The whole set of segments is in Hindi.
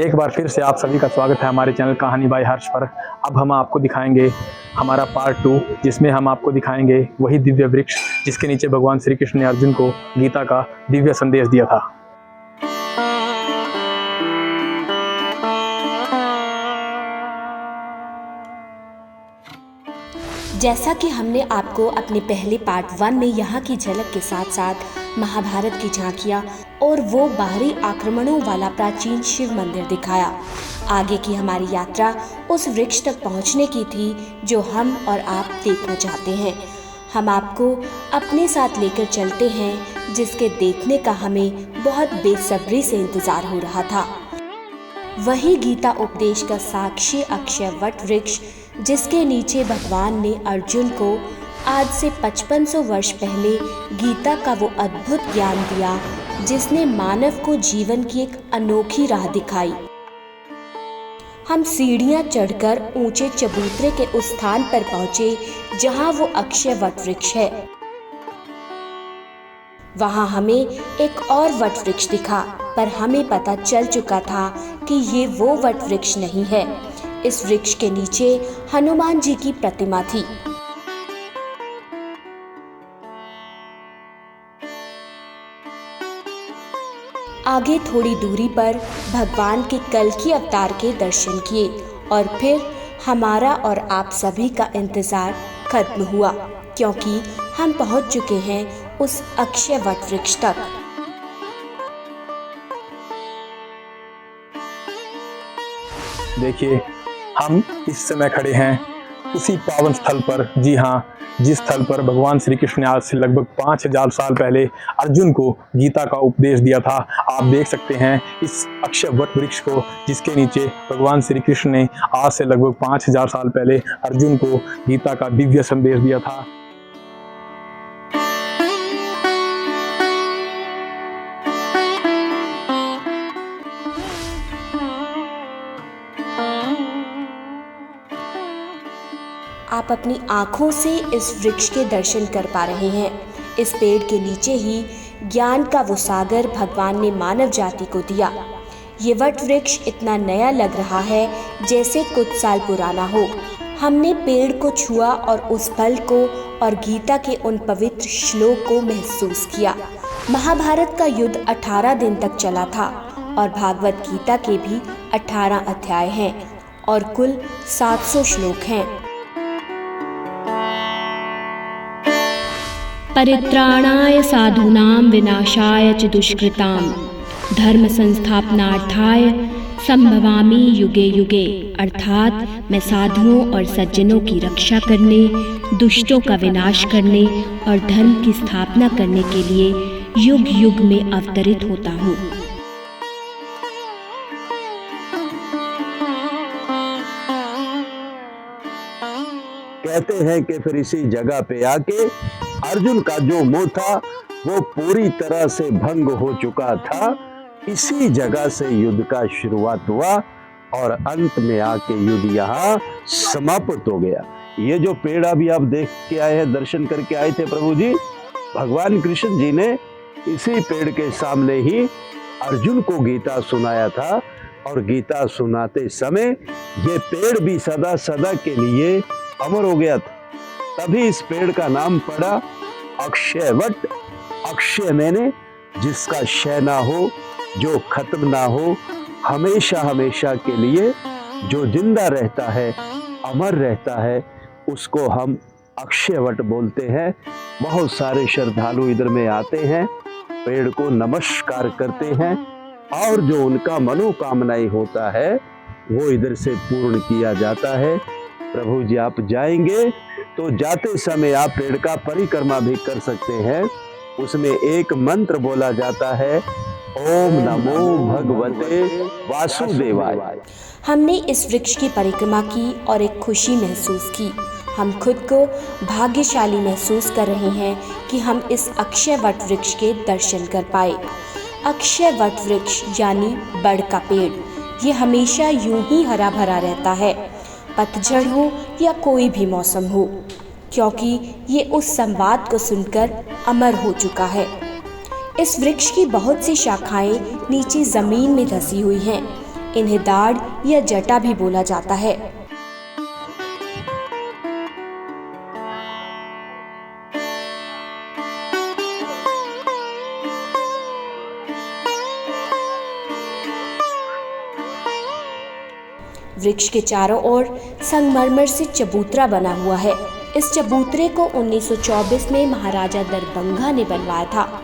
एक बार फिर से आप सभी का स्वागत है हमारे चैनल कहानी बाय हर्ष पर। अब हम आपको दिखाएंगे हमारा पार्ट 2, जिसमें हम आपको दिखाएंगे वही दिव्य वृक्ष जिसके नीचे भगवान श्री कृष्ण ने अर्जुन को गीता का दिव्य संदेश दिया था। जैसा कि हमने आपको अपने पहले पार्ट 1 में यहाँ की झलक के साथ साथ महाभारत की झांकियाँ और वो बाहरी आक्रमणों वाला प्राचीन शिव मंदिर दिखाया, आगे की हमारी यात्रा उस वृक्ष तक पहुँचने की थी जो हम और आप देखना चाहते हैं। हम आपको अपने साथ लेकर चलते हैं, जिसके देखने का हमें बहुत बेसब्री से इंतजार हो रहा था। वही गीता उपदेश का साक्षी अक्षय वट वृक्ष जिसके नीचे भगवान ने अर्जुन को आज से 5500 वर्ष पहले गीता का वो अद्भुत ज्ञान दिया, जिसने मानव को जीवन की एक अनोखी राह दिखाई। हम सीढ़ियां चढ़कर ऊंचे चबूतरे के उस स्थान पर पहुंचे जहां वो अक्षय वट वृक्ष है। वहां हमें एक और वट वृक्ष दिखा, पर हमें पता चल चुका था कि ये वो वट वृक्ष नहीं है। इस वृक्ष के नीचे हनुमान जी की प्रतिमा थी। आगे थोड़ी दूरी पर भगवान के कल्कि अवतार के दर्शन किए और फिर हमारा और आप सभी का इंतजार खत्म हुआ, क्योंकि हम पहुंच चुके हैं उस अक्षय वट वृक्ष तक। देखिए, हम इस समय खड़े हैं उसी पावन स्थल पर। जी हाँ, जिस स्थल पर भगवान श्री कृष्ण ने आज से लगभग 5000 साल पहले अर्जुन को गीता का उपदेश दिया था। आप देख सकते हैं इस अक्षय वट वृक्ष को, जिसके नीचे भगवान श्री कृष्ण ने आज से लगभग 5000 साल पहले अर्जुन को गीता का दिव्य संदेश दिया था। आप अपनी आँखों से इस वृक्ष के दर्शन कर पा रहे हैं। इस पेड़ के नीचे ही ज्ञान का वो सागर भगवान ने मानव जाति को दिया। ये वट वृक्ष इतना नया लग रहा है जैसे कुछ साल पुराना हो। हमने पेड़ को छुआ और उस फल को और गीता के उन पवित्र श्लोक को महसूस किया। महाभारत का युद्ध 18 दिन तक चला था और भागवत गीता के भी 18 अध्याय हैं और कुल 700 श्लोक हैं। परित्राणाय साधूनां विनाशाय च दुष्कृतां धर्म संस्थापनार्थाय संभवामि युगे युगे। अर्थात मैं साधुओं और सज्जनों की रक्षा करने, दुष्टों का विनाश करने और धर्म की स्थापना करने के लिए युग युग में अवतरित होता हूँ। कहते हैं कि फिर इसी जगह पे आके अर्जुन का जो मोह था वो पूरी तरह से भंग हो चुका था। इसी जगह से युद्ध का शुरुआत हुआ और अंत में आके युद्ध यहाँ समाप्त हो गया। ये जो पेड़ अभी आप देख के आए हैं, दर्शन करके आए थे प्रभु जी, भगवान कृष्ण जी ने इसी पेड़ के सामने ही अर्जुन को गीता सुनाया था और गीता सुनाते समय ये पेड़ भी सदा सदा के लिए अमर हो गया था। तभी इस पेड़ का नाम पड़ा अक्षय वट। अक्षय मैंने जिसका क्षय ना हो, जो खत्म ना हो, हमेशा हमेशा के लिए जो जिंदा रहता है, अमर रहता है, उसको हम अक्षय वट बोलते हैं। बहुत सारे श्रद्धालु इधर में आते हैं, पेड़ को नमस्कार करते हैं और जो उनका मनोकामनाएं होता है वो इधर से पूर्ण किया जाता है। प्रभु जी आप जाएंगे तो जाते समय आप पेड़ का परिक्रमा भी कर सकते हैं। उसमें एक मंत्र बोला जाता है, ओम नमो भगवते वासुदेवाय। हमने इस वृक्ष की परिक्रमा की और एक खुशी महसूस की। हम खुद को भाग्यशाली महसूस कर रहे हैं कि हम इस अक्षय वट वृक्ष के दर्शन कर पाए। अक्षय वट वृक्ष यानी बड़ का पेड़, ये हमेशा यूं ही हरा भरा रहता है, पतझड़ हो या कोई भी मौसम हो, क्योंकि ये उस संवाद को सुनकर अमर हो चुका है। इस वृक्ष की बहुत सी शाखाएं नीचे जमीन में धसी हुई हैं। इन्हें दाढ़ या जटा भी बोला जाता है। वृक्ष के चारों ओर संगमरमर से चबूतरा बना हुआ है। इस चबूतरे को 1924 में महाराजा दरभंगा ने बनवाया था।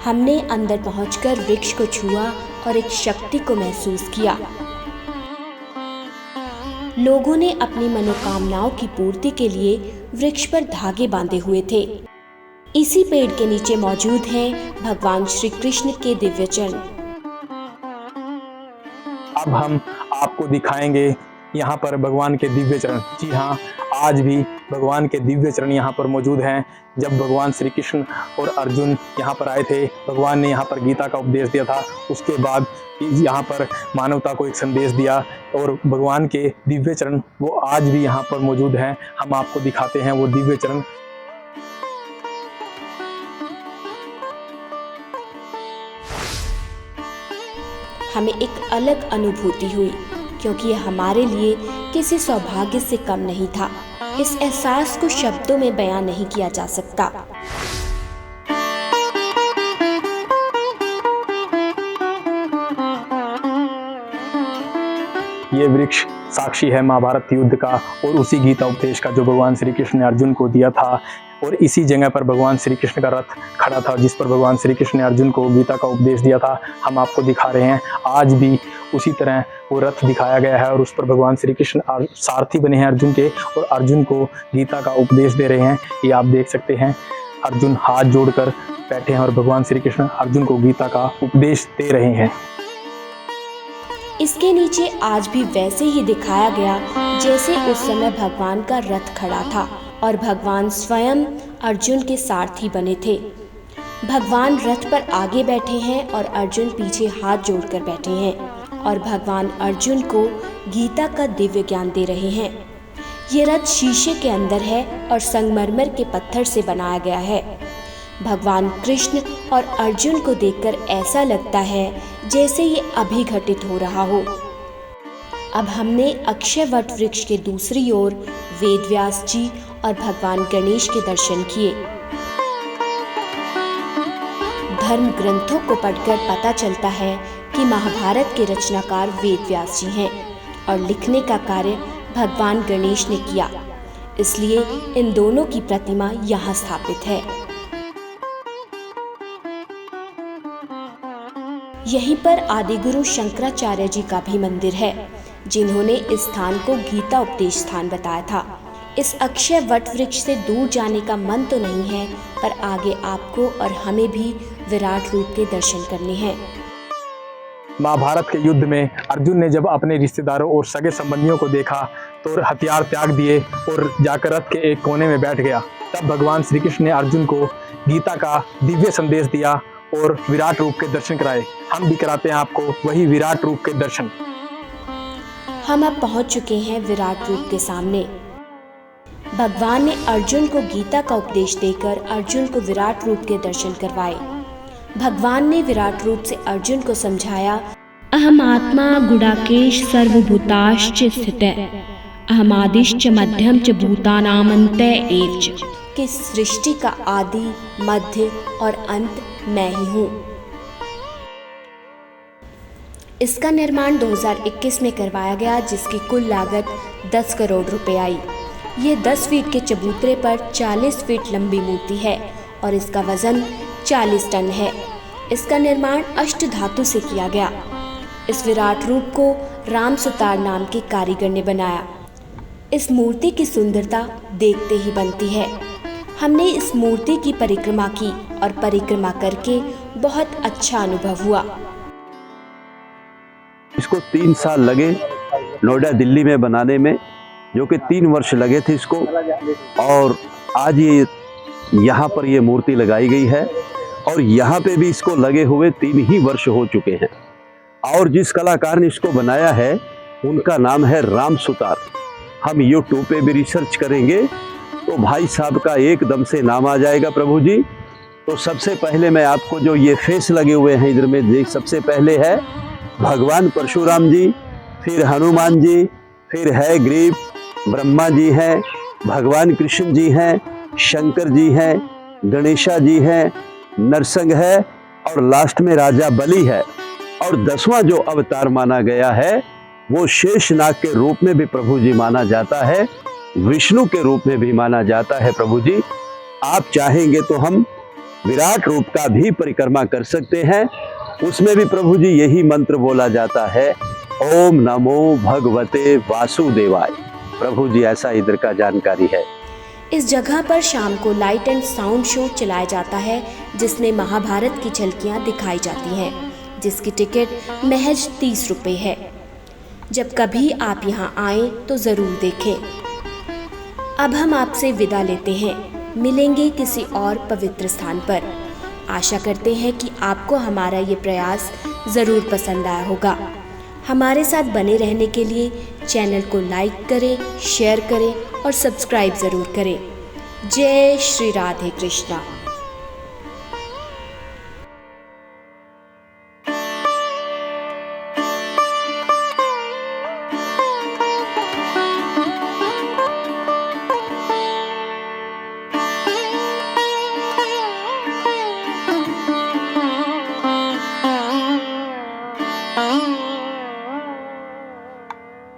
हमने अंदर पहुंचकर वृक्ष को छुआ और एक शक्ति को महसूस किया। लोगों ने अपनी मनोकामनाओं की पूर्ति के लिए वृक्ष पर धागे बांधे हुए थे। इसी पेड़ के नीचे मौजूद हैं भगवान श्री कृष्ण के दिव्य चरण। अब हम आपको दिखाएंगे यहाँ पर भगवान के दिव्य चरण। जी हाँ, आज भी भगवान के दिव्य चरण यहाँ पर मौजूद हैं। जब भगवान श्री कृष्ण और अर्जुन यहाँ पर आए थे, भगवान ने यहाँ पर गीता का उपदेश दिया था। उसके बाद यहाँ पर मानवता को एक संदेश दिया और भगवान के दिव्य चरण वो आज भी यहाँ पर मौजूद हैं। हम आपको दिखाते हैं वो दिव्य चरण। हमें एक अलग अनुभूति हुई क्योंकि यह हमारे लिए किसी सौभाग्य से कम नहीं था। इस एहसास को शब्दों में बयां नहीं किया जा सकता। ये वृक्ष साक्षी है महाभारत युद्ध का और उसी गीता उपदेश का जो भगवान श्री कृष्ण ने अर्जुन को दिया था। और इसी जगह पर भगवान श्री कृष्ण का रथ खड़ा था जिस पर भगवान श्री कृष्ण ने अर्जुन को गीता का उपदेश दिया था। हम आपको दिखा रहे हैं आज भी उसी तरह वो रथ दिखाया गया है और उस पर भगवान श्री कृष्ण सारथी बने हैं अर्जुन के और अर्जुन को गीता का उपदेश दे रहे हैं। ये आप देख सकते हैं, अर्जुन हाथ जोड़कर बैठे हैं और भगवान श्री कृष्ण अर्जुन को गीता का उपदेश दे रहे हैं। इसके नीचे आज भी वैसे ही दिखाया गया जैसे उस समय भगवान का रथ खड़ा था और भगवान स्वयं अर्जुन के सारथी बने थे। भगवान रथ पर आगे बैठे हैं और अर्जुन पीछे हाथ जोड़कर बैठे हैं और भगवान अर्जुन को गीता का दिव्य ज्ञान दे रहे हैं। ये रथ शीशे के अंदर है और संगमरमर के पत्थर से बनाया गया है। भगवान कृष्ण और अर्जुन को देखकर ऐसा लगता है जैसे ये अभी घटित हो रहा हो। अब हमने अक्षय वट वृक्ष के दूसरी ओर वेदव्यास जी और भगवान गणेश के दर्शन किए। धर्म ग्रंथों को पढ़कर पता चलता है कि महाभारत के रचनाकार वेदव्यास जी हैं और लिखने का कार्य भगवान गणेश ने किया, इसलिए इन दोनों की प्रतिमा यहाँ स्थापित है। यहीं पर आदिगुरु शंकराचार्य जी का भी मंदिर है जिन्होंने इस स्थान को गीता उपदेश स्थान बताया था। इस अक्षय वट वृक्ष से दूर जाने का मन तो नहीं है, पर आगे आपको और हमें भी विराट रूप के दर्शन करने हैं। महाभारत के युद्ध में अर्जुन ने जब अपने रिश्तेदारों और सगे संबंधियों को देखा तो हथियार त्याग दिए और जाकर रथ के एक कोने में बैठ गया। तब भगवान श्री कृष्ण ने अर्जुन को गीता का दिव्य संदेश दिया और विराट रूप के दर्शन कराए। हम भी कराते हैं आपको वही विराट रूप के दर्शन। हम अब पहुंच चुके हैं विराट रूप के सामने। भगवान ने अर्जुन को गीता का उपदेश देकर अर्जुन को विराट रूप के दर्शन करवाए। भगवान ने विराट रूप से अर्जुन को समझाया, अहम आत्मा गुडाकेश सर्वभूताश्च स्थितः अहमादिश्च मध्यम च भूतानामन्तः एव च, कि सृष्टि का आदि मध्य और अंत मैं ही हूँ। इसका निर्माण 2021 में करवाया गया जिसकी कुल लागत 10 करोड़ रुपए आई। ये 10 फीट के चबूतरे पर 40 फीट लंबी मूर्ति है और इसका वजन 40 टन है। इसका निर्माण अष्ट धातु से किया गया। इस विराट रूप को राम सुतार नाम के कारीगर ने बनाया। इस मूर्ति की सुंदरता देखते ही बनती है। हमने इस मूर्ति की परिक्रमा की और परिक्रमा करके बहुत अच्छा अनुभव हुआ। इसको 3 साल लगे नोएडा दिल्ली में बनाने में, जो कि 3 वर्ष लगे थे इसको, और आज ये यहाँ पर ये मूर्ति लगाई गई है और यहाँ पे भी इसको लगे हुए 3 ही वर्ष हो चुके हैं। और जिस कलाकार ने इसको बनाया है उनका नाम है राम सुतार। हम यूट्यूब पे भी रिसर्च करेंगे तो भाई साहब का एकदम से नाम आ जाएगा प्रभु जी। तो सबसे पहले मैं आपको जो ये फेस लगे हुए हैं इधर में देख, सबसे पहले है भगवान परशुराम जी, फिर हनुमान जी, फिर है ग्रीव, ब्रह्मा जी हैं, भगवान कृष्ण जी हैं, शंकर जी हैं, गणेशा जी हैं, नरसिंह है और लास्ट में राजा बलि है। और 10वां जो अवतार माना गया है वो शेषनाग के रूप में भी प्रभु जी माना जाता है, विष्णु के रूप में भी माना जाता है। प्रभु जी आप चाहेंगे तो हम विराट रूप का भी परिक्रमा कर सकते हैं, उसमें भी प्रभु जी यही मंत्र बोला जाता है, ओम नमो भगवते वासुदेवाय। प्रभु जी ऐसा इधर का जानकारी है। इस जगह पर शाम को लाइट एंड साउंड शो चलाया जाता है जिसमें महाभारत की झलकियाँ दिखाई जाती हैं, जिसकी टिकट महज 30 रुपये है। जब कभी आप यहाँ आएँ तो ज़रूर देखें। अब हम आपसे विदा लेते हैं, मिलेंगे किसी और पवित्र स्थान पर। आशा करते हैं कि आपको हमारा ये प्रयास ज़रूर पसंद आया होगा। हमारे साथ बने रहने के लिए चैनल को लाइक करें, शेयर करें और सब्सक्राइब ज़रूर करें। जय श्री राधे कृष्णा।